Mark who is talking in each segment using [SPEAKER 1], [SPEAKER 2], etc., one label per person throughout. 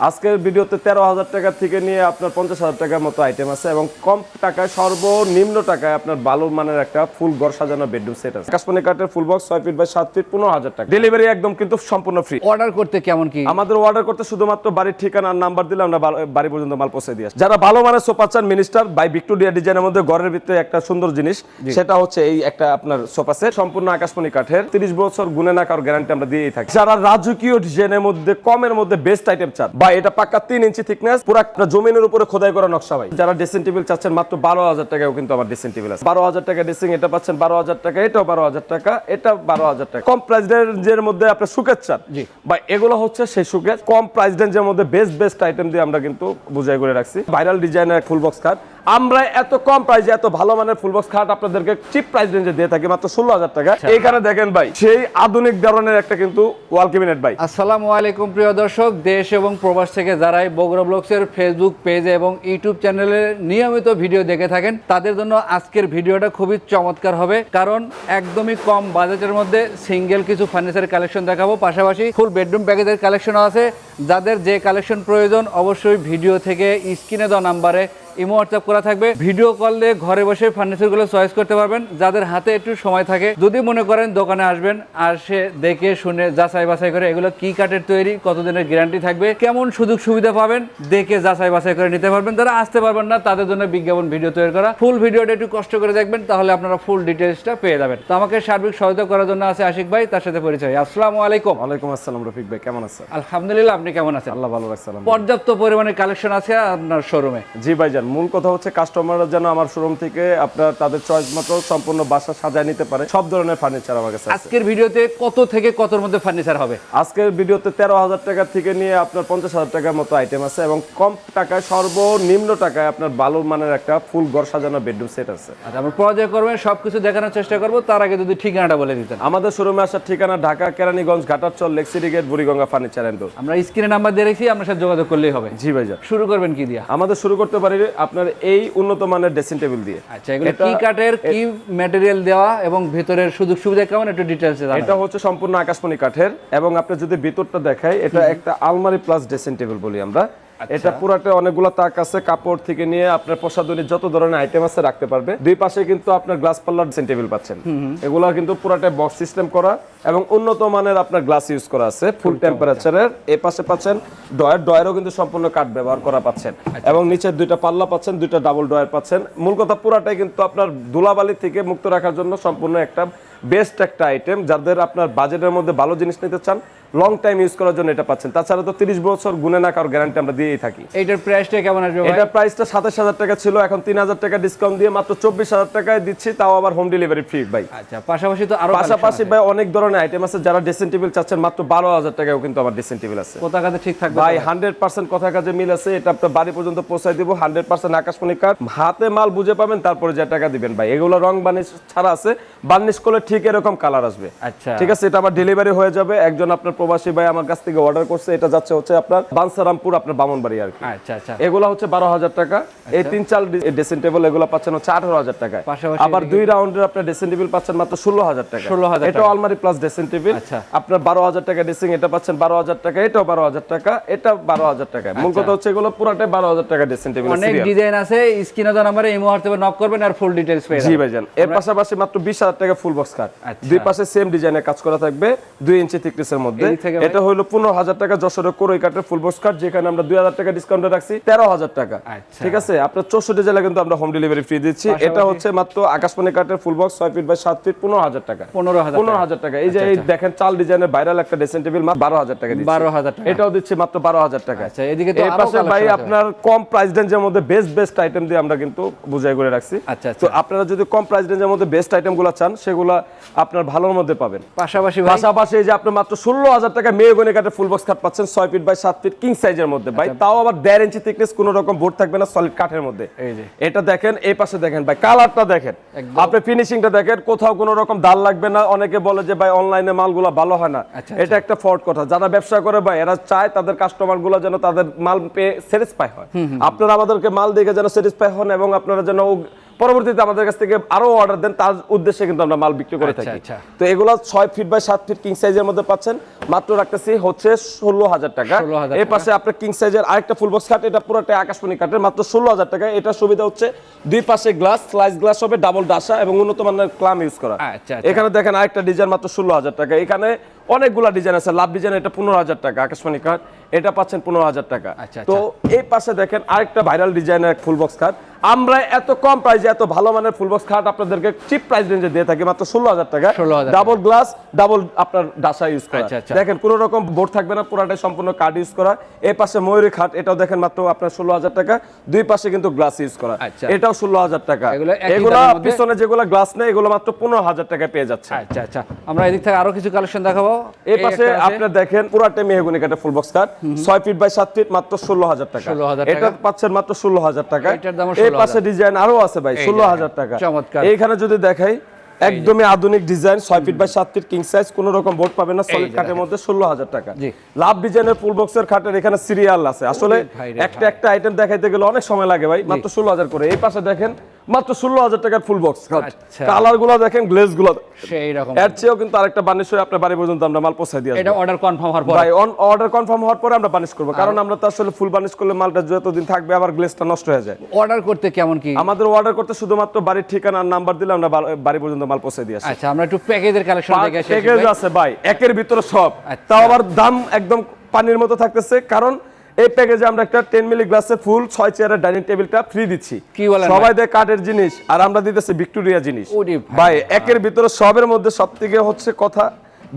[SPEAKER 1] আজকের ভিডিওতে 13,000 টাকা থেকে নিয়ে আপনার 50,000 টাকার মতো আইটেম আছে এবং কম টাকায় সর্বনিম্ন টাকায় আপনার ভালো মানের একটা ফুল ঘর সাজানো বেডরুম সেট আছে। আকাশমণি কাঠের full box 6 feet by 7 feet 15,000 টাকা। ডেলিভারি একদম কিন্তু সম্পূর্ণ ফ্রি।
[SPEAKER 2] অর্ডার করতে কেমন কি?
[SPEAKER 1] আমাদের অর্ডার করতে শুধুমাত্র বাড়ির ঠিকানা আর নাম্বার দিলে আমরা বাড়ি পর্যন্ত মাল পৌঁছে দিয়ে আসি। যারা ভালো মানের সোফা চান মিনিস্টার বাই ভিক্টোরিয়া ডিজাইনের মধ্যে ঘরের ভিতরে একটা সুন্দর জিনিস, সেটা হচ্ছে এই একটা আপনার সোফা সেট সম্পূর্ণ আকাশমণি কাঠের 30 বছর গুণে না কার গ্যারান্টি আমরা দিয়েই থাকি। যারা রাজকীয় ডিজাইনের মধ্যে কমের মধ্যে বেস্ট আইটেম চান বা এটা পাক্কা 3 ইঞ্চি থিকনেস পুরো আপনার জমিনের উপরে খোদাই করা নকশা ভাই। যারা ড্রেসিং টেবিল চাচ্ছেন মাত্র 12,000 টাকাও কিন্তু আমার ড্রেসিং টেবিল আছে। 12,000 টাকা ড্রেসিং এটা পাচ্ছেন 12,000 টাকা, এটাও 12,000 টাকা, এটা 12,000 টাকা। কম প্রাইস রেঞ্জের মধ্যে আপনি সুকেস চান বা এগুলো হচ্ছে সেই সুকেস। কম প্রাইস রেঞ্জের মধ্যে বেস্ট আইটেম দিয়ে আমরা কিন্তু বুঝাই করে রাখছি। ভাইরাল ডিজাইনের ফুল বক্স খাট আমরা এত কম প্রাইসে এত ভালো মানের ফুল বক্স খাট আপনাদেরকে চিপ প্রাইস রেঞ্জে দিয়ে থাকি মাত্র 16,000 টাকা। এইখানে দেখেন ভাই সেই আধুনিক ধরনের একটা কিন্তু ওয়াল ক্যাবিনেট ভাই।
[SPEAKER 2] আসসালামু আলাইকুম প্রিয় দর্শক, দেশ এবং প্রবাস থেকে যারাই বগুড়া ব্লগসের ফেসবুক পেজে এবং ইউটিউব চ্যানেলে নিয়মিত ভিডিও দেখে থাকেন তাদের জন্য আজকের ভিডিওটা খুবই চমৎকার হবে, কারণ একদমই কম বাজেটের মধ্যে সিঙ্গেল কিছু ফার্নিচার কালেকশন দেখাবো, পাশাপাশি ফুল বেডরুম প্যাকেজের কালেকশনও আছে। যাদের যে কালেকশন প্রয়োজন অবশ্যই ভিডিও থেকে স্ক্রিনে দেওয়া নাম্বারে ইমো হোয়াটসঅ্যাপ করা থাকবে। ভিডিও কল দিয়ে ঘরে বসে ফার্নিচারগুলো চয়েস করতে পারবেন। যাদের হাতে একটু সময় থাকে, যদি মনে করেন দোকানে আসবেন, আর সে দেখে শুনে যাচাই বাছাই করে এগুলো কি কাঠের তৈরি, কতদিনের গ্যারান্টি থাকবে, কেমন সুযোগ সুবিধা পাবেন দেখে যাচাই বাছাই করে নিতে পারবেন। যারা আসতে পারবেন না তাদের জন্য বিজ্ঞাপন ভিডিও তৈরি করা। ফুল ভিডিওটা একটু কষ্ট করে দেখবেন, তাহলে আপনারা ফুল ডিটেইলসটা পেয়ে যাবেন। তো আমাকে সার্বিক সহায়তা করার জন্য আছে আশিক ভাই, তার সাথে পরিচয়। আসসালামু আলাইকুম।
[SPEAKER 1] ওয়ালাইকুম আসসালাম রফিক ভাই, কেমন আছেন?
[SPEAKER 2] আলহামদুলিল্লাহ, আপনি কেমন আছেন?
[SPEAKER 1] আল্লাহ ভালো রাখছে।
[SPEAKER 2] পর্যাপ্ত পরিমাণে কালেকশন আছে আপনার শোরুমে।
[SPEAKER 1] জি ভাইজান, মূল কথা হচ্ছে কাস্টমাররা যেন আমার শোরুম থেকে আপনার তাদের চয়েস মতো সম্পূর্ণ বাসা সাজায় নিতে পারে। সব ধরনের ফার্নিচার আমার কাছে আছে।
[SPEAKER 2] আজকের ভিডিওতে কত থেকে কতর মধ্যে ফার্নিচার হবে?
[SPEAKER 1] আজকের ভিডিওতে 13,000 টাকা থেকে নিয়ে আপনার 50,000 টাকার মতো আইটেম আছে এবং কম টাকায় সর্বনিম্ন টাকায় আপনার ভালো মানের একটা ফুল ঘর সাজানো বেডরুম সেট আছে।
[SPEAKER 2] আচ্ছা, আমরা পর্যায় করবেন, সবকিছু দেখানোর চেষ্টা করব। তার আগে যদি ঠিকানাটা বলে দিতেন।
[SPEAKER 1] আমাদের শোরুমে আসার ঠিকানা Dhaka Keraniganj, Ghatarchar, Lake City Gate, Buriganga Furniture and Door.
[SPEAKER 2] আমরা স্ক্রিনে নাম্বার দিয়ে রেখেছি, আপনার সাথে যোগাযোগ করলেই হবে।
[SPEAKER 1] জি ভাইজান,
[SPEAKER 2] শুরু করবেন কি দিয়া?
[SPEAKER 1] আমাদের শুরু করতে পারি আপনার এই উন্নত মানের ড্রেসিং টেবিল দিয়ে।
[SPEAKER 2] আচ্ছা, এগুলো কি কাঠের, কি ম্যাটেরিয়াল দেওয়া এবং ভিতরের সুযোগ সুবিধা কেমন একটু ডিটেইলসে জানাবেন।
[SPEAKER 1] এটা হচ্ছে সম্পূর্ণ আকাশমণি কাঠের এবং আপনি যদি ভিতরটা দেখাই, এটা একটা আলমারি প্লাস ড্রেসিং টেবিল বলি আমরা। এটা পুরাটা অনেকগুলো তাক আছে, কাপড় থেকে নিয়ে আপনার প্রসাধনীর যত ধরনের আইটেম আছে রাখতে পারবে। দুই পাশে কিন্তু আপনার গ্লাস পাল্লার ড্রেসিং টেবিল পাচ্ছেন। এগুলা কিন্তু পুরাটা বক্স সিস্টেম করা এবং উন্নত মানের আপনার গ্লাস ইউজ করা আছে ফুল টেম্পারেচারের। এই পাশে পাচ্ছেন ডয়ারও কিন্তু সম্পূর্ণ কাঠ ব্যবহার করা পাচ্ছেন এবং নিচে দুইটা পাল্লা পাচ্ছেন, দুইটা ডাবল ডয়ার পাচ্ছেন। মূল কথা পুরাটাই কিন্তু আপনার ধুলাবালি থেকে মুক্ত রাখার জন্য সম্পূর্ণ একটা বেস্ট একটা আইটেম। যাদের আপনার বাজেটের মধ্যে ভালো জিনিস নিতে চান, লং টাইম ইউজ করার জন্য এটা পাচ্ছেন। তাছাড়া তো 30 বছর গুণে না কার গ্যারান্টি আমরা দিয়েই থাকি।
[SPEAKER 2] এইটার প্রাইসটা কেমন আসবে ভাই?
[SPEAKER 1] এটার প্রাইসটা 27,000 টাকা ছিল, এখন 3,000 টাকা ডিসকাউন্ট দিয়ে মাত্র 24,000 টাকায় দিচ্ছি, তাও আবার হোম ডেলিভারি ফ্রি ভাই।
[SPEAKER 2] আচ্ছা, পাশাপাশি তো আরো
[SPEAKER 1] পাশাপাশি ভাই অনেক ধরনের আইটেম আছে। যারা ড্রেসিং টেবিল চাচ্ছেন মাত্র 12,000 টাকাও কিন্তু আমার ড্রেসিং টেবিল আছে।
[SPEAKER 2] কথা কাজে ঠিক থাকবে
[SPEAKER 1] ভাই 100% কথা কাজে মিল আছে। এটা আপনার বাড়ি পর্যন্ত পৌঁছাই দিব 100% আকাশমণি কাঠ। হাতে মাল বুঝে পাবেন, তারপরে যে টাকা দিবেন ভাই। এগুলো রং বার্নিশ ছাড়া আছে, বার্নিশ করলে ঠিক এরকম কালার আসবে।
[SPEAKER 2] আচ্ছা,
[SPEAKER 1] ঠিক আছে, এটা আবার ডেলিভারি হয়ে যাবে। একজন আপনার প্রবাসী ভাই আমার কাছ থেকে অর্ডার করছে, এটা যাচ্ছে হচ্ছে আপনার বানসারামপুর, আপনার বামনবাড়ি আর কি।
[SPEAKER 2] আচ্ছা আচ্ছা,
[SPEAKER 1] এগুলো হচ্ছে 12,000 টাকা। এই 3-4 ড্রেসিং টেবিল এগুলো পাচ্ছেন হচ্ছে 18,000 টাকায়।
[SPEAKER 2] পাশাপাশি
[SPEAKER 1] আবার 2 রাউন্ডের আপনার ড্রেসিং টেবিল পাচ্ছেন মাত্র 16,000 টাকা।
[SPEAKER 2] 16,000
[SPEAKER 1] এটা আলমারি প্লাস ড্রেসিং টেবিল।
[SPEAKER 2] আচ্ছা,
[SPEAKER 1] আপনার 12,000 টাকা ড্রেসিং, এটা পাচ্ছেন 12,000 টাকা, এটাও 12,000 টাকা, এটা 12,000 টাকা। মূল কথা হচ্ছে এগুলো পুরোটাই 12,000 টাকা ড্রেসিং টেবিল।
[SPEAKER 2] অনেক ডিজাইন আছে, স্ক্রিনে দেওয়া নাম্বারে ইমো হোয়াটসঅ্যাপে নক করবেন আর ফুল ডিটেইলস পেয়ে যাবেন।
[SPEAKER 1] জি ভাইজান, এর পাশাপাশি মাত্র 20,000 টাকা ফুল বক্স কাট। দুই পাশে সেম ডিজাইনের কাজ করা থাকবে 2 ইঞ্চি থিকনেসের মধ্যে। এটা হলো 15,000 টাকা যশোরের কোরই কাঠের ফুল বক্স কাট, যেখানে আমরা 2,000 টাকা ডিসকাউন্টে রাখছি 13,000 টাকা। ঠিক আছে, আপনার 64 জেলা কিন্তু আমরা হোম ডেলিভারি ফ্রি দিচ্ছি। এটা হচ্ছে মাত্র আকাশমণি কাঠের full box 6 feet by 7 feet 15,000 টাকা। 15,000 টাকা। এই যে এই দেখেন চাল ডিজাইনের ভাইরাল একটা ড্রেসিং টেবিল মাত্র 12,000 টাকা দিচ্ছি।
[SPEAKER 2] 12,000 টাকা
[SPEAKER 1] এটাও দিচ্ছি মাত্র 12,000 টাকা।
[SPEAKER 2] আচ্ছা, এদিকে তো
[SPEAKER 1] এই
[SPEAKER 2] আরো
[SPEAKER 1] পাশে ভাই আপনার কম প্রাইস রেঞ্জের মধ্যে বেস্ট আইটেম দিয়ে আমরা কিন্তু বুঝাই করে রাখছি।
[SPEAKER 2] আচ্ছা,
[SPEAKER 1] তো আপনারা যদি কম প্রাইস রেঞ্জের মধ্যে বেস্ট আইটেমগুলো চান, সেগুলো আপনার ভালোর মধ্যে পাবেন।
[SPEAKER 2] পাশাপাশি
[SPEAKER 1] এই যে আপনি মাত্র 16,000 টাকা মেহগনি কাঠের ফুল বক্স কাঠ পাচ্ছেন 6 ফিট বাই 7 ফিট কিং সাইজের মধ্যে ভাই। তাও আবার 1.5 ইঞ্চি থিকনেস, কোনো রকম বোর্ড থাকবে না, সলিড কাঠের মধ্যে।
[SPEAKER 2] এই যে
[SPEAKER 1] এটা দেখেন, এই পাশে দেখেন ভাই, কালারটা দেখেন, আপনি ফিনিশিংটা দেখেন, কোথাও কোনো রকম দাগ লাগবে না। অনেকে বলে যে ভাই অনলাইনে মালগুলো ভালো হয় না, এটা একটা ফল্ট কথা। যারা ব্যবসা করে ভাই, এরা চায় তাদের কাস্টমার গুলো যেন তাদের মাল পেয়ে স্যাটিসফাই হয়। আপনারা আমাদেরকে মাল দেখে যেন স্যাটিসফাই হন এবং আপনারা যেন পরবর্তীতে আমাদের কাছ থেকে আরো অর্ডার দেন, তার উদ্দেশ্যে কিন্তু আমরা মাল বিক্রি করে থাকি। তো এগুলো 6 ফিট বাই 7 ফিট কিং সাইজের মধ্যে পাচ্ছেন, মাত্র রাখতেছি হচ্ছে 16,000 টাকা। এই পাশে আপনার কিং সাইজের আরেকটা ফুল বক্স খাট, এটা পুরোটাই আকাশমণি কাঠের, মাত্র 16,000 টাকা। এটা সুবিধা হচ্ছে দুই পাশে গ্লাস, স্লাইস গ্লাস হবে, ডাবল ডাসা এবং উন্নত মানের ক্লাম ইউজ করা। এখানে দেখেন আরেকটা ডিজাইন মাত্র 16,000 টাকা। এখানে অনেকগুলা ডিজাইন আছে, লাভ ডিজাইন এটা 15,000 টাকা, আকাশমণি কাঠ এটা পাচ্ছেন 15,000 টাকা। তো এই পাশে দেখেন আরেকটা ভাইরাল ডিজাইনের ফুল বক্স খাট। আমরা এত কম প্রাইসে এত ভালো মানের ফুল বক্স খাট আপনাদেরকে চিপ প্রাইস রেঞ্জে দিয়ে থাকি, মাত্র 16,000 টাকা। ডাবল গ্লাস, ডাবল আপনার ডাসা ইউজ করা। দেখেন কোনো রকম বোর্ড থাকবে না, পুরোটাই সম্পূর্ণ কাঠ ইউজ করা। এই পাশে ময়ূরী খাট, এটাও দেখেন মাত্র আপনার 16,000 টাকা। দুই পাশে কিন্তু গ্লাস ইউজ করা, এটাও 16,000 টাকা। এগুলো পিছনে যেগুলো গ্লাস নেই এগুলো মাত্র 15,000 টাকা পেয়ে যাচ্ছে।
[SPEAKER 2] আচ্ছা আচ্ছা, আমরা এদিক থেকে আরো কিছু কালেকশন দেখাবো।
[SPEAKER 1] এই পাশে আপনি দেখেন পুরাটাই মেহগনি কাঠের ফুল বক্স কাঠ, 6 ফিট বাই 7 ফিট, মাত্র 16,000 টাকা। এটা পাচ্ছেন মাত্র 16,000 টাকা। এই পাশে ডিজাইন আরো আছে ভাই, 16,000 টাকা। এইখানে যদি দেখাই একদমই আধুনিক design, 6 feet by 7 feet king size, কোনো রকম বোর্ড পাবেন না, সলিড কাঠের মধ্যে 16,000 টাকা। লাভ ডিজাইনের ফুল বক্সের খাটের এখানে সিরিয়াল আছে, আসলে একটা আইটেম দেখাইতে গেলে অনেক সময় লাগে ভাই, মাত্র 16,000 করে। এই পাশে দেখেন মাত্র 16,000 টাকার ফুল বক্স খাট, কালার গুলো দেখেন, গ্লেজ গুলো সেই রকম। এর চেয়েও কিন্তু আরেকটা বানিশ হয়ে আপনার বাড়ি পর্যন্ত আমরা মাল পৌঁছে দিয়ে আসব।
[SPEAKER 2] এটা অর্ডার কনফার্ম হওয়ার পরে,
[SPEAKER 1] ভাই অর্ডার কনফার্ম হওয়ার পরে আমরা বানিশ করব, কারণ আমরা তো আসলে ফুল বানিশ করলে মালটা যতদিন থাকবে আবার গ্লেজটা নষ্ট হয়ে যায়।
[SPEAKER 2] অর্ডার করতে কেমন কি?
[SPEAKER 1] আমাদের অর্ডার করতে শুধুমাত্র বাড়ির ঠিকানা আর নাম্বার দিলে আমরা বাড়ি পর্যন্ত মাল পৌঁছে দিয়ে আসি।
[SPEAKER 2] আচ্ছা, আমরা একটু প্যাকেজের কালেকশন দেখে আসি।
[SPEAKER 1] প্যাকেজ আছে ভাই একের ভিতরে সব, তাও আবার দাম একদম পানির মতো থাকতেছে, কারণ এই প্যাকেজে আমরা একটা 10 মিলি গ্লাসের ফুল 6 চেয়ারের ডাইনিং টেবিলটা ফ্রি দিচ্ছি। সবাই দেয় কাঠের জিনিস আর আমরা দিতেছি ভিক্টোরিয়া জিনিস। ভাই একের ভিতরে সবের মধ্যে সবথেকে হচ্ছে কথা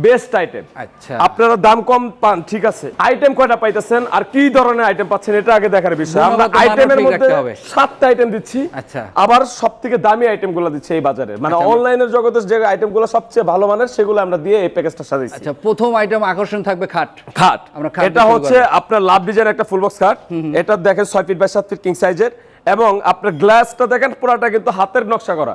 [SPEAKER 1] বেস্ট আইটেম।
[SPEAKER 2] আচ্ছা,
[SPEAKER 1] আপনারা দাম কম পান ঠিক আছে, আইটেম কয়টা পাইতেছেন আর কি ধরনের আইটেম পাচ্ছেন এটা আগে দেখার বিষয়। আমরা আইটেমের মধ্যে 7টা আইটেম দিচ্ছি, আবার সবথেকে দামি আইটেমগুলো দিচ্ছি এই বাজারে, মানে অনলাইনের জগতে যে আইটেমগুলো সবচেয়ে ভালো মানের সেগুলো আমরা দিয়ে এই প্যাকেজটা সাজাইছি।
[SPEAKER 2] আচ্ছা, প্রথম আইটেম আকর্ষণ থাকবে খাট।
[SPEAKER 1] এটা হচ্ছে আপনার লাভ ডিজাইন একটা ফুল বক্স খাট, এটা দেখেন 6 ফিট বাই 7 ফিট কিং সাইজের, এবং আপনার গ্লাসটা দেখেন পুরাটা কিন্তু হাতের নকশা করা,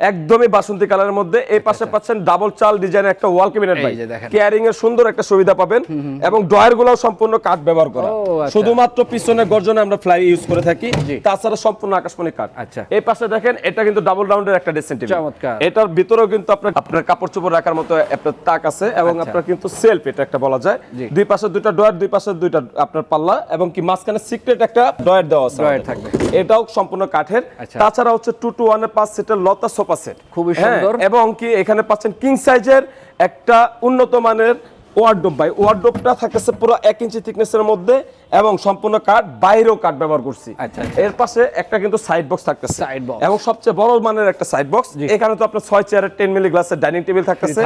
[SPEAKER 1] একদমই বাসন্তী কালারের মধ্যে। এই পাশে পাচ্ছেন ডাবল চাল ডিজাইনের একটা ওয়াল ক্যাবিনেট, ভাই ক্যারিং এর সুন্দর একটা সুবিধা পাবেন, এবং ডয়ার গুলোও সম্পূর্ণ কাঠ ব্যবহার করা, শুধুমাত্র পিছনে গর্জনে আমরা ফ্লাই ইউজ করে থাকি, তাছাড়া সম্পূর্ণ আকাশমণি কাঠ। এই পাশে দেখেন এটা কিন্তু ডাবল রাউন্ডের একটা ড্রেসিং টেবিল, এটার ভিতরেও কিন্তু আপনার কাপড় চোপড় রাখার মতো একটা তাক আছে, এবং আপনার কিন্তু সেলফ এটা একটা বলা যায়। দুই পাশে দুইটা ডয়ার, দুই পাশে দুইটা আপনার পাল্লা, এবং কি মাঝখানে সিক্রেট একটা ডয়ার দেওয়া আছে, ডয়ার থাকবে, এটাও সম্পূর্ণ কাঠের। তাছাড়া হচ্ছে 2 to 1 এর 5 সিটের লতা সোফা সেট, খুবই সুন্দর, এবং কি এখানে পাচ্ছেন কিং সাইজের একটা উন্নত মানের ওয়ার্ডরোব। ভাই ওয়ার্ডরোবটা থাকতেছে পুরো 1 ইঞ্চি থিকনেসের মধ্যে, এবং সম্পূর্ণ কাঠ, বাইরেও কাঠ ব্যবহার করছি। এর পাশে একটা কিন্তু সাইড বক্স থাকতেছে, এবং সবচেয়ে বড় মানের একটা সাইড বক্স। এখানে তো আপনার 6 চেয়ারের 10 মিলি গ্লাসের ডাইনিং টেবিল থাকতেছে,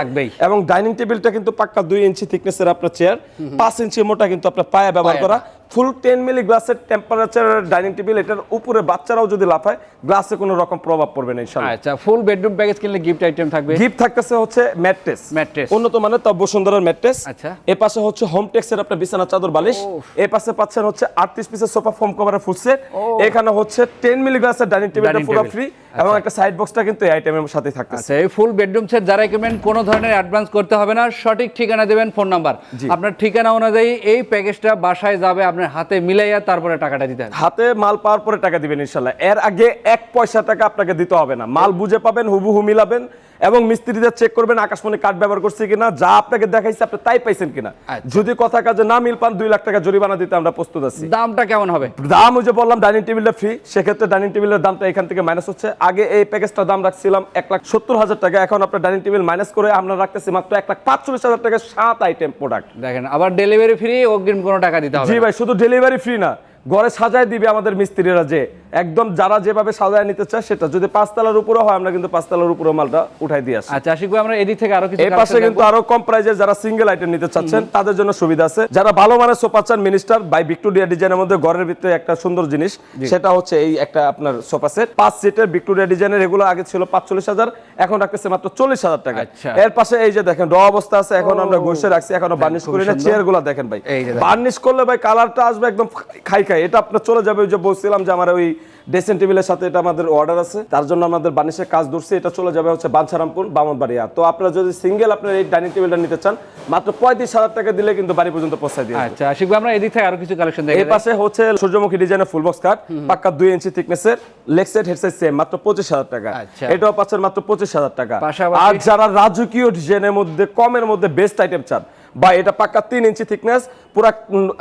[SPEAKER 1] এবং ডাইনিং টেবিলটা কিন্তু পাক্কা 2 ইঞ্চি থিকনেসের আপনার চেয়ার, 5 ইঞ্চি মোটা কিন্তু আপনার পায়া ব্যবহার করা, ফুল 10 মিলি গ্লাসের টেম্পারেচারের ডাইনিং টেবিল। এটার উপরে বাচ্চারাও যদি লাফায় গ্লাসে কোনো রকম প্রভাব পড়বে না ইনশাআল্লাহ।
[SPEAKER 2] আচ্ছা, ফুল বেডরুম প্যাকেজ কিনলে গিফট আইটেম থাকবে,
[SPEAKER 1] গিফট থাকতেছে হচ্ছে ম্যাট্রেস, উন্নত মানের তব সুন্দরের ম্যাট্রেস। এই পাশে হচ্ছে হোম টেক্সের আপনার বিছানা চাদর বালিশ, এই পাশে পাচ্ছেন হচ্ছে 38 পিসের সোফা ফোম কভারের ফুল সেট, এখানে হচ্ছে 10 মিলি গ্লাসের ডাইনিং টেবিলটা পুরো ফ্রি, এবং একটা সাইড বক্সটা কিন্তু এই আইটেমের সাথে থাকতেছে।
[SPEAKER 2] আচ্ছা, এই ফুল বেডরুম সেট যারা কিনবেন কোনো ধরনের অ্যাডভান্স করতে হবে না, সঠিক ঠিকানা দিবেন, ফোন নাম্বার, আপনার ঠিকানা অনুযায়ী এই প্যাকেজটা বাসায় যাবে, আপনার হাতে মিলাইয়া তারপরে টাকাটা দিতে হবে।
[SPEAKER 1] হাতে মাল পাওয়ার পরে টাকা দিবেন ইনশাআল্লাহ, এর আগে 1 পয়সা টাকা আপনাকে দিতে হবে না, মাল বুঝে পাবেন, হুবহু মিলাবেন, এবং মিস্ত্রিদের চেক করবেন আকাশমণি কাঠ ব্যবহার করছে কিনা, যা আপনাকে দেখাইছে আপনি তাই পাইছেন কিনা। যদি কথা কাজে না মিল পান 2 লাখ টাকা জরিমানা দিতে আমরা প্রস্তুত আছি।
[SPEAKER 2] দামটা কেমন হবে?
[SPEAKER 1] দাম ওই যে বললাম ডাইনিং টেবিলটা ফ্রি, সেক্ষেত্রে ডাইনিং টেবিলের দামটা এখান থেকে মাইনাস হচ্ছে। আগে এই প্যাকেজটার দাম রাখছিলাম 1,70,000 টাকা, এখন আপনার ডাইনিং টেবিল মাইনাস করে আমরা রাখতেছি মাত্র 1,45,000 টাকা, 7 আইটেম প্রোডাক্ট।
[SPEAKER 2] দেখেন, আবার ডেলিভারি ফ্রি, অগ্রিম কোনো টাকা দিতে হবে?
[SPEAKER 1] জি ভাই, শুধু ডেলিভারি ফ্রি না, ঘরে সাজায় দিবে আমাদের মিস্ত্রিরা, যে একদম যারা যেভাবে সাজায় নিতে চায় সেটা, যদি 5 তলার উপরে হয় আমরা কিন্তু 5 তলার উপরে মালটা উঠাই দিয়ে আসি।
[SPEAKER 2] আচ্ছা, আশিক ভাই আমরা এদিক থেকে আরো কিছু,
[SPEAKER 1] এই পাশে কিন্তু আরো কম প্রাইজে যারা সিঙ্গেল আইটেম নিতে চাচ্ছেন তাদের জন্য সুবিধা আছে। যারা ভালো মানের সোফা চান মিনিস্টার বাই ভিক্টোরিয়া ডিজাইনের মধ্যে ঘরের ভিতরে একটা সুন্দর জিনিস, সেটা হচ্ছে এই একটা আপনার সোফা সেট 5 সিটের ভিক্টোরিয়া ডিজাইনের, এগুলো আগে ছিল 45,000, এখন রাখতেছে মাত্র 40,000 টাকা। এর পাশে এই যে দেখেন র অবস্থা আছে, এখন আমরা ঘষে রাখছি, এখনো বার্নিশ করি না। চেয়ারগুলো দেখেন ভাই, বার্নিশ করলে ভাই কালারটা আসবে একদম খাই খাই, এটা আপনার চলে যাবে। ওই যে বলছিলাম যে আমার ওই ড্রেসিং টেবিলের সাথে এটা আমাদের অর্ডার আছে, তার জন্য আমাদের বানিশের কাজ ধরছে। এটা চলে যাবে হচ্ছে বাঞ্ছারামপুর বামনবাড়িয়া। তো আপনারা যদি সিঙ্গেল আপনার এই ডাইনিং টেবিলটা নিতে চান, মাত্র 35,000 টাকা দিলে কিন্তু বাড়ি পর্যন্ত পৌঁছায় দিয়ে
[SPEAKER 2] আচ্ছা আশিক ভাই, আমরা এদিক থেকে আরো কিছু কালেকশন দেখে
[SPEAKER 1] এই পাশে হচ্ছে সূর্যমুখী ডিজাইনের ফুল বক্স কাট, পাক্কা 2 ইঞ্চি থিকনেসের, leg set head set same, মাত্র 25,000 টাকা।
[SPEAKER 2] আচ্ছা।
[SPEAKER 1] এটাও পাচ্ছেন মাত্র 25,000 টাকা।
[SPEAKER 2] পাশাপাশি-
[SPEAKER 1] আর যারা রাজকীয় ডিজাইনের মধ্যে কমের মধ্যে বেস্ট আইটেম চান, বা এটা পাক্কা 3 ইঞ্চি থিকনেস, পুরা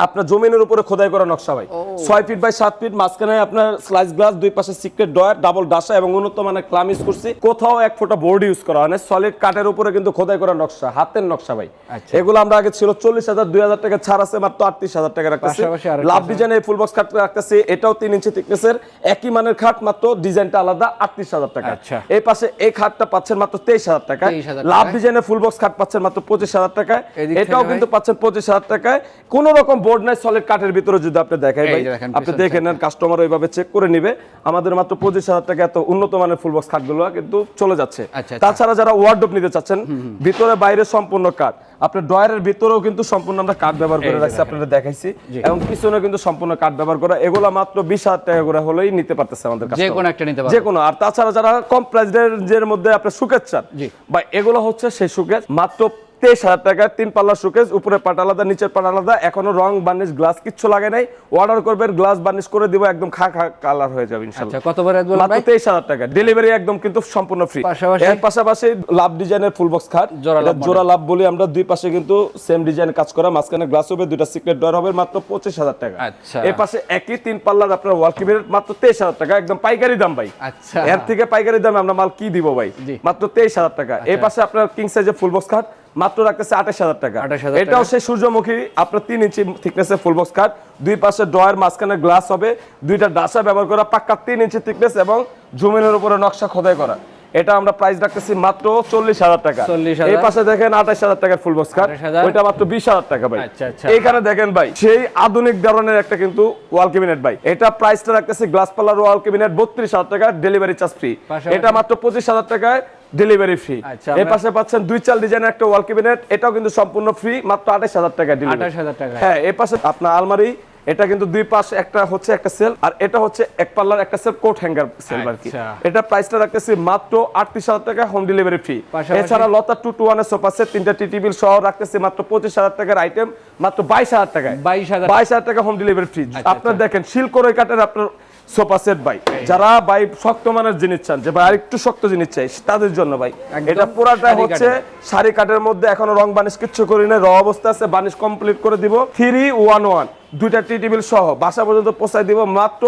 [SPEAKER 1] আপনার জমিনের উপরে খোদাই করা নকশা ভাই, 6 ফিট বাই 7 ফিট, মাঝখানে আপনার স্লাইস গ্লাস, দুই পাশে সিক্রেট ডয়ার, ডাবল ডাসা এবং উন্নত মানের ক্লাম ইউজ করছি। কোথাও এক ফোঁটা বোর্ড ইউজ করা হয় না, সলিড কাঠের উপরে কিন্তু খোদাই করা নকশা, হাতের নকশা ভাই।
[SPEAKER 2] আচ্ছা।
[SPEAKER 1] এগুলো আমরা আগে ছিল 40,000, 2,000 টাকা ছাড় আছে, মাত্র 38,000 টাকা রাখতেছি।
[SPEAKER 2] পাশাপাশি আরেকটা
[SPEAKER 1] লাভ ডিজাইন এই ফুল বক্স খাট রাখতেছি, এটাও 3 ইঞ্চি থিকনেসের, একই মানের খাট, মাত্র ডিজাইনটা আলাদা, 38,000 টাকা।
[SPEAKER 2] আচ্ছা।
[SPEAKER 1] এই পাশে এই খাটটা পাচ্ছেন মাত্র 23,000 টাকা।
[SPEAKER 2] 23,000
[SPEAKER 1] লাভ
[SPEAKER 2] টাকায়।
[SPEAKER 1] ডিজাইনের ফুল বক্স খাট পাচ্ছেন মাত্র 25,000 টাকায়।
[SPEAKER 2] এদিক
[SPEAKER 1] এটাও
[SPEAKER 2] থেকে
[SPEAKER 1] কিন্তু
[SPEAKER 2] ভাই?
[SPEAKER 1] পাচ্ছেন 25,000 টাকায়। কোন রকম বোর্ড নাই, সলিড কাঠের ভিতরে যদি আপনি দেখাই
[SPEAKER 2] এই
[SPEAKER 1] ভাই,
[SPEAKER 2] যে দেখেন
[SPEAKER 1] আপনি
[SPEAKER 2] পিছন
[SPEAKER 1] দেখে নেন, কাস্টমার ওইভাবে চেক করে নিবে। আমাদের মাত্র 25,000 টাকা এত উন্নত মানের ফুল বক্স খাটগুলো কিন্তু চলে যাচ্ছে।
[SPEAKER 2] আচ্ছা, আচ্ছা।
[SPEAKER 1] তাছাড়া যারা ওয়ার্ডরোব নিতে চাচ্ছেন, ভিতরে বাইরে সম্পূর্ণ কাঠ, আপনার ডয়ারের ভিতরেও কিন্তু সম্পূর্ণ আমরা কাঠ ব্যবহার করে রাখছি, আপনাদের দেখাইছি, এবং পিছনে কিন্তু সম্পূর্ণ কাঠ ব্যবহার করা। এগুলো মাত্র 20,000 টাকা করে হলেই নিতে পারতেছে আমাদের কাছে,
[SPEAKER 2] যে কোনো একটা নিতে পারবে।
[SPEAKER 1] যে কোনো। আর তাছাড়া যারা কম প্রাইস রেঞ্জের মধ্যে আপনার সুকেজ চান,
[SPEAKER 2] জি।
[SPEAKER 1] বা এগুলো হচ্ছে সেই সুকেজ, মাত্র 23,000 টাকা, 3 পাল্লা সুকেজ, উপরে পাট আলাদা, নিচের পাট আলাদা, এখনো রং বার্নিশ গ্লাস কিচ্ছু লাগে নাই। অর্ডার করবেন, গ্লাস বার্নিশ করে দিব, একদম খা কালার হয়ে যাবে ইনশাআল্লাহ।
[SPEAKER 2] আচ্ছা, কত রেট বলবেন
[SPEAKER 1] মাত্র
[SPEAKER 2] ভাই?
[SPEAKER 1] 23,000 টাকা, ডেলিভারি একদম কিন্তু সম্পূর্ণ ফ্রি।
[SPEAKER 2] পাশাপাশি?
[SPEAKER 1] এর পাশাপাশি লাভ ডিজাইনের ফুল বক্স খাট,
[SPEAKER 2] জোড়া
[SPEAKER 1] এটা
[SPEAKER 2] লাভ
[SPEAKER 1] জোড়া লাভ বলি আমরা, দুই পাশে কিন্তু সেম ডিজাইন কাজ করা, মাঝখানে গ্লাস হবে, দুইটা সিক্রেট ডোর হবে, মাত্র 25,000 টাকা।
[SPEAKER 2] আচ্ছা।
[SPEAKER 1] এই পাশে একই 3 পাল্লার আপনার ওয়াল ক্যাবিনেট, মাত্র 23,000 টাকা, একদম পাইকারি দাম ভাই।
[SPEAKER 2] আচ্ছা।
[SPEAKER 1] এর থেকে পাইকারি দামে আমরা মাল কি দিব ভাই,
[SPEAKER 2] জি।
[SPEAKER 1] মাত্র 23,000 টাকা। এই পাশে আপনার কিং সাইজের ফুল বক্স খাট, মাত্র রাখতেছে 28,000 টাকা।
[SPEAKER 2] 28,000
[SPEAKER 1] এটাও সেই সূর্যমুখী আপনার 3 ইঞ্চি থিকনেসের ফুল বক্স খাট, দুই পাশে ড্রয়ার, মাঝখানে গ্লাস হবে, দুইটা ডাসা ব্যবহার করা, পাক্কা 3 ইঞ্চি থিকনেস এবং জমিনের উপরে নকশা খোদাই করা। এটা আমরা প্রাইস রাখতেছি মাত্র 40,000 টাকা।
[SPEAKER 2] 40,000
[SPEAKER 1] এই পাশে দেখেন 28,000 টাকার ফুল বক্স খাট,
[SPEAKER 2] 28,000
[SPEAKER 1] ওইটা মাত্র 20,000 টাকা ভাই।
[SPEAKER 2] আচ্ছা, আচ্ছা।
[SPEAKER 1] এইখানে দেখেন ভাই, সেই আধুনিক ধরনের একটা কিন্তু ওয়াল ক্যাবিনেট ভাই, এটা প্রাইসটা রাখতেছি গ্লাস পাল্লার ওয়াল ক্যাবিনেট 32,000 টাকা, ডেলিভারি চার্জ ফ্রি।
[SPEAKER 2] পাশাপাশি?
[SPEAKER 1] এটা মাত্র 25,000 টাকায় ডেলিভারি ফ্রি।
[SPEAKER 2] আচ্ছা,
[SPEAKER 1] এই পাশে পাচ্ছেন 2 চাল ডিজাইনের একটা ওয়াল ক্যাবিনেট, এটাও কিন্তু সম্পূর্ণ ফ্রি, মাত্র 28,000 টাকা ডেলিভারি।
[SPEAKER 2] 28,000 টাকা।
[SPEAKER 1] হ্যাঁ, এই পাশে আপনার আলমারি, এটা কিন্তু দুই পাশে একটা হচ্ছে একটা সেল, আর এটা হচ্ছে এক পাল্লার একটা সেল, কোট হ্যাঙ্গার সেল আর কি।
[SPEAKER 2] আচ্ছা।
[SPEAKER 1] এটা প্রাইসটা রাখতেছি মাত্র 38,000 টাকা, হোম ডেলিভারি ফ্রি।
[SPEAKER 2] পাশাপাশি?
[SPEAKER 1] এছাড়া লতা 221 এর সোফা সেট, 3টা টি টেবিল সহ রাখতেছি মাত্র 25,000 টাকার আইটেম, মাত্র 22,000 টাকায়।
[SPEAKER 2] 22,000
[SPEAKER 1] টাকা হোম ডেলিভারি ফ্রি।
[SPEAKER 2] আচ্ছা,
[SPEAKER 1] আপনার দেখেন শিলকড়ই কাঠের আপনার সোফা সেট ভাই, যারা ভাই শক্ত মানের জিনিস চান, যে ভাই আরেকটু শক্ত জিনিস চাই, তাদের জন্য ভাই
[SPEAKER 2] একদম
[SPEAKER 1] এটা পুরাটা
[SPEAKER 2] শাড়ি
[SPEAKER 1] হচ্ছে শাড়ি কাঠের মধ্যে, এখনো রং বানিশ কিচ্ছু করি না, র অবস্থা আছে, বানিশ কমপ্লিট করে দিব। 311 দুইটা টি টেবিল সহ বাসা পর্যন্ত পৌঁছায় দিব, মাত্র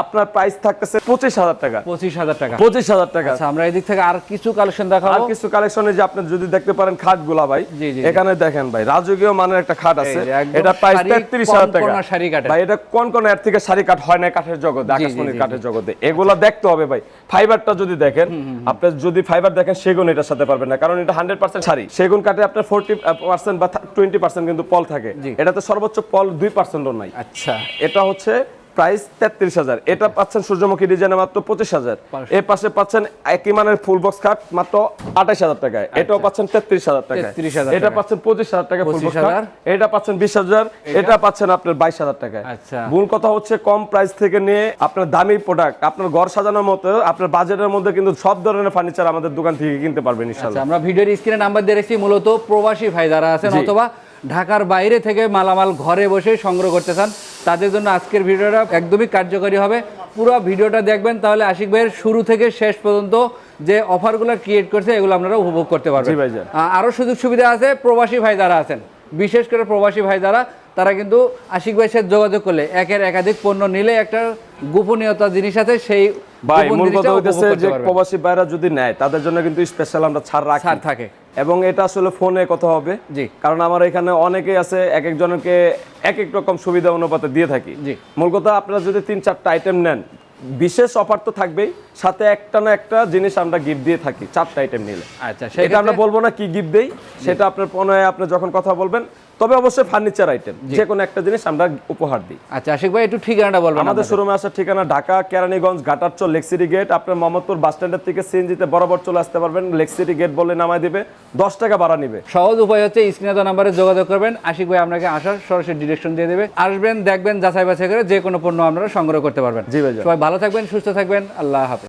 [SPEAKER 1] আপনার প্রাইস থাকতেছে 25,000 টাকা।
[SPEAKER 2] 25,000 টাকা।
[SPEAKER 1] 25,000 টাকা।
[SPEAKER 2] আচ্ছা, আমরা এদিক থেকে আর কিছু কালেকশন
[SPEAKER 1] আর
[SPEAKER 2] দেখাবো।
[SPEAKER 1] কিছু কালেকশনে যে আপনি যদি দেখতে পারেন খাটগুলা ভাই,
[SPEAKER 2] জি, জি, জি।
[SPEAKER 1] এখানে দেখেন ভাই, রাজকীয় মানের একটা খাট আছে,
[SPEAKER 2] এই যে একদম
[SPEAKER 1] এটা প্রাইস
[SPEAKER 2] শাড়ি,
[SPEAKER 1] 33,000 টাকা।
[SPEAKER 2] কনকনা শাড়ি কাঠের।
[SPEAKER 1] ভাই এটা কোন এর থেকে শাড়ি কাঠ হয় না কাঠের জগতে,
[SPEAKER 2] জি,
[SPEAKER 1] আকাশমণির
[SPEAKER 2] জি,
[SPEAKER 1] কাঠের জগতে, এগুলা দেখতে হবে ভাই। ফাইবারটা যদি দেখেন, আপনি যদি ফাইবার দেখেন, সেগুন এটার সাথে পারবেন না, কারণ এটা 100% শাড়ি। সেগুন কাঠে আপনার 40% বা 20% কিন্তু পল থাকে,
[SPEAKER 2] জি।
[SPEAKER 1] এটাতে সর্বোচ্চ পল 2%ও নাই।
[SPEAKER 2] আচ্ছা।
[SPEAKER 1] এটা হচ্ছে প্রাইস 33,000। এটা পাচ্ছেন সূর্যমুখী ডিজাইনে মাত্র 25,000। এর পাশে পাচ্ছেন একই মানের ফুল বক্স খাট মাত্র 28,000 টাকায়। এটাও পাচ্ছেন 33,000 টাকায়।
[SPEAKER 2] 33,000
[SPEAKER 1] এটা পাচ্ছেন 25,000 টাকা ফুল বক্স খাট।
[SPEAKER 2] 25,000
[SPEAKER 1] এটা পাচ্ছেন 20,000। এটা পাচ্ছেন আপনার 22,000 টাকায়।
[SPEAKER 2] আচ্ছা।
[SPEAKER 1] মূল কথা হচ্ছে কম প্রাইস থেকে নিয়ে আপনার দামি প্রোডাক্ট, আপনার ঘর সাজানোর মতো আপনার বাজেটের মধ্যে কিন্তু সব ধরনের ফার্নিচার আমাদের দোকান থেকে কিনতে পারবেন
[SPEAKER 2] আচ্ছা,
[SPEAKER 1] ইনশাআল্লাহ।
[SPEAKER 2] আমরা ভিডিওর স্ক্রিনে নাম্বার দিয়ে রেখেছি, মূলত প্রবাসী ভাই যারা আছেন
[SPEAKER 1] জি।
[SPEAKER 2] অথবা ঢাকার বাইরে থেকে মালামাল ঘরে বসে সংগ্রহ করতে চান, তাদের জন্য আজকের ভিডিওটা একদমই কার্যকরী হবে। পুরো ভিডিওটা দেখবেন, তাহলে আশিক ভাইয়ের শুরু থেকে শেষ পর্যন্ত যে অফারগুলো ক্রিয়েট করছে, এগুলো আপনারা উপভোগ করতে পারবেন।
[SPEAKER 1] জি ভাইজান।
[SPEAKER 2] আরও সুযোগ সুবিধা আছে প্রবাসী ভাই যারা আছেন, বিশেষ করে প্রবাসী ভাই যারা, তারা কিন্তু আশিক ভাইয়ের সাথে যোগাযোগ করলে একের একাধিক পণ্য নিলে একটা গোপনীয়তা জিনিস আছে, সেই
[SPEAKER 1] ভাই
[SPEAKER 2] গোপন
[SPEAKER 1] মূল
[SPEAKER 2] জিনিসটা
[SPEAKER 1] কথা
[SPEAKER 2] উপভোগ
[SPEAKER 1] হইতেছে
[SPEAKER 2] করতে
[SPEAKER 1] যে
[SPEAKER 2] পারবেন।
[SPEAKER 1] প্রবাসী ভাইরা যদি নেয়, তাদের জন্য কিন্তু স্পেশাল আমরা ছাড় রাখি,
[SPEAKER 2] ছাড় থাকে।
[SPEAKER 1] এবং এটা আসলে ফোনে কথা হবে।
[SPEAKER 2] জি।
[SPEAKER 1] কারণ আমার এখানে অনেকেই আছে, এক একজনকে এক এক রকম সুবিধা অনুপাতে দিয়ে থাকি।
[SPEAKER 2] জি।
[SPEAKER 1] মূল কথা আপনারা যদি 3-4টা আইটেম নেন, বিশেষ অফার তো থাকবেই, সাথে একটা না একটা জিনিস আমরা গিফট দিয়ে থাকি 4টা আইটেম নিলে।
[SPEAKER 2] আচ্ছা,
[SPEAKER 1] এটা আমরা বলবো না কি গিফট দেই, সেটা আপনার ফোনে আপনি যখন কথা বলবেন, তবে অবশ্যই ফার্নিচার আইটেম যে কোনো একটা জিনিস আমরা উপহার দিই।
[SPEAKER 2] আচ্ছা আশিক ভাই, একটু ঠিকানাটা বলবেন।
[SPEAKER 1] আমাদের শোরুমে আসার ঠিকানা ঢাকা কেরানীগঞ্জ ঘাটারচর লেকসিটি গেট। আপনার মোহাম্মদপুর বাস স্ট্যান্ডের থেকে সিএনজিতে বরাবর চলে আসতে পারবেন, লেকসিটি গেট বলে নামায় দিবে, 10 টাকা ভাড়া নিবে।
[SPEAKER 2] সহজ উপায় হচ্ছে স্ক্রিনে দেওয়া নাম্বারে যোগাযোগ করবেন, আশিক ভাই আপনাকে আসার সরাসরি ডিরেকশন দিয়ে দেবে, আসবেন, দেখবেন, যাচাই বাছাই করে যে কোনো পণ্য আপনারা সংগ্রহ করতে পারবেন।
[SPEAKER 1] জি ভাই।
[SPEAKER 2] সবাই ভালো ভালো থাকবেন, সুস্থ থাকবেন, আল্লাহ হাফেজ।